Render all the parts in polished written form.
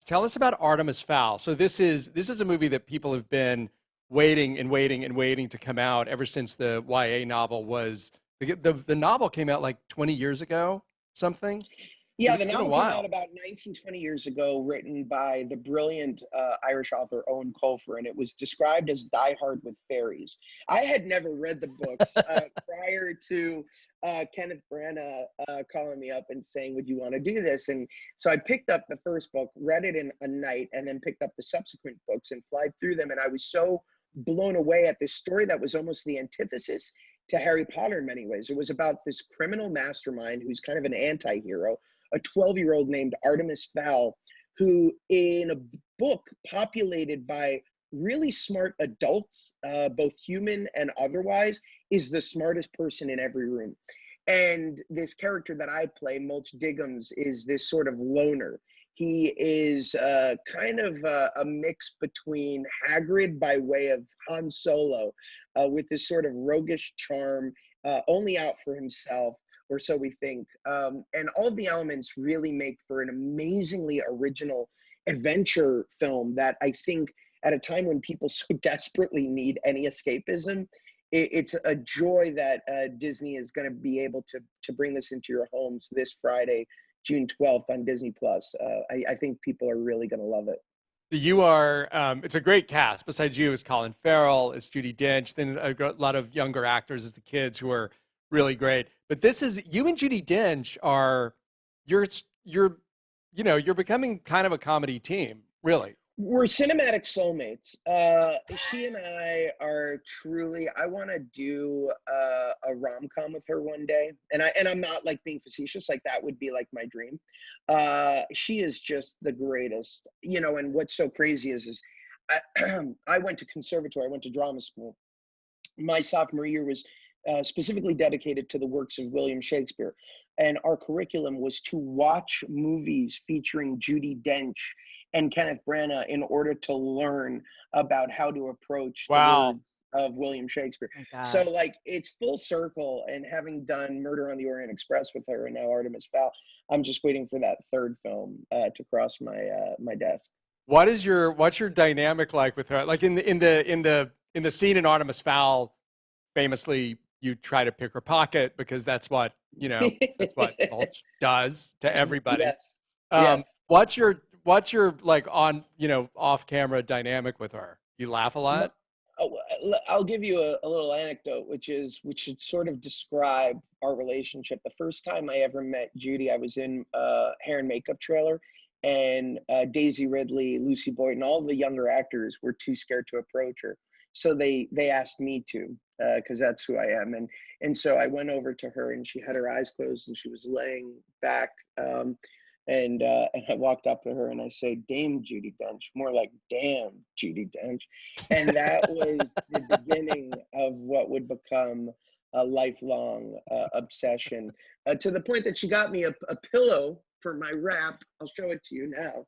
tell us about Artemis Fowl. So this is a movie that people have been waiting and waiting and waiting to come out ever since the YA novel was the novel came out like 20 years ago, something. Yeah, It's the been a novel came while. out about 19, 20 years ago, written by the brilliant Irish author Owen Colfer, and it was described as Die Hard with fairies. I had never read the books prior to Kenneth Branagh calling me up and saying, would you want to do this? And so I picked up the first book, read it in a night, and then picked up the subsequent books and flied through them. And I was so blown away at this story that was almost the antithesis to Harry Potter in many ways. It was about this criminal mastermind who's kind of an anti-hero, a 12-year-old named Artemis Fowl, who in a book populated by really smart adults, both human and otherwise, is the smartest person in every room. And this character that I play, Mulch Diggums, is this sort of loner. He is kind of a mix between Hagrid by way of Han Solo, with this sort of roguish charm, only out for himself, or so we think. And all of the elements really make for an amazingly original adventure film that I think at a time when people so desperately need any escapism, it's a joy that Disney is going to be able to bring this into your homes this Friday, June 12th on Disney+. I think people are really going to love it. You are, it's a great cast. Besides you, it's Colin Farrell, it's Judi Dench, then a lot of younger actors as the kids who are really great. But this is, you and Judi Dench are, you're becoming kind of a comedy team, really. We're cinematic soulmates. She and I are truly, I want to do a rom-com with her one day. And I'm not like being facetious, like that would be like my dream. She is just the greatest, and what's so crazy is I went to conservatory, I went to drama school. My sophomore year was specifically dedicated to the works of William Shakespeare. And our curriculum was to watch movies featuring Judi Dench and Kenneth Branagh in order to learn about how to approach the words of William Shakespeare. So like it's full circle, and having done Murder on the Orient Express with her and now Artemis Fowl, I'm just waiting for that third film to cross my desk. What's your dynamic like with her? Like in the scene in Artemis Fowl, famously you try to pick her pocket because that's what Mulch does to everybody. Yes. Yes. What's your like on off camera dynamic with her? You laugh a lot? I'll give you a little anecdote, which should sort of describe our relationship. The first time I ever met Judi, I was in a hair and makeup trailer, and Daisy Ridley, Lucy Boyd, and all the younger actors were too scared to approach her. So they asked me to, because that's who I am. And so I went over to her, and she had her eyes closed, and she was laying back. And I walked up to her and I said, Dame Judi Dench, more like Damn Judi Dench. And that was the beginning of what would become a lifelong obsession, to the point that she got me a pillow for my wrap. I'll show it to you now.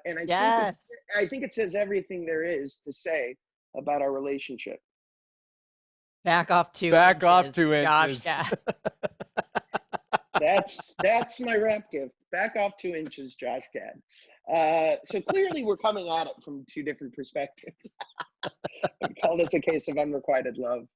And I think it says everything there is to say about our relationship. Back off 2 inches. Gosh, That's my wrap gift. Back off 2 inches, Josh Gad. So clearly we're coming at it from two different perspectives. I call this a case of unrequited love.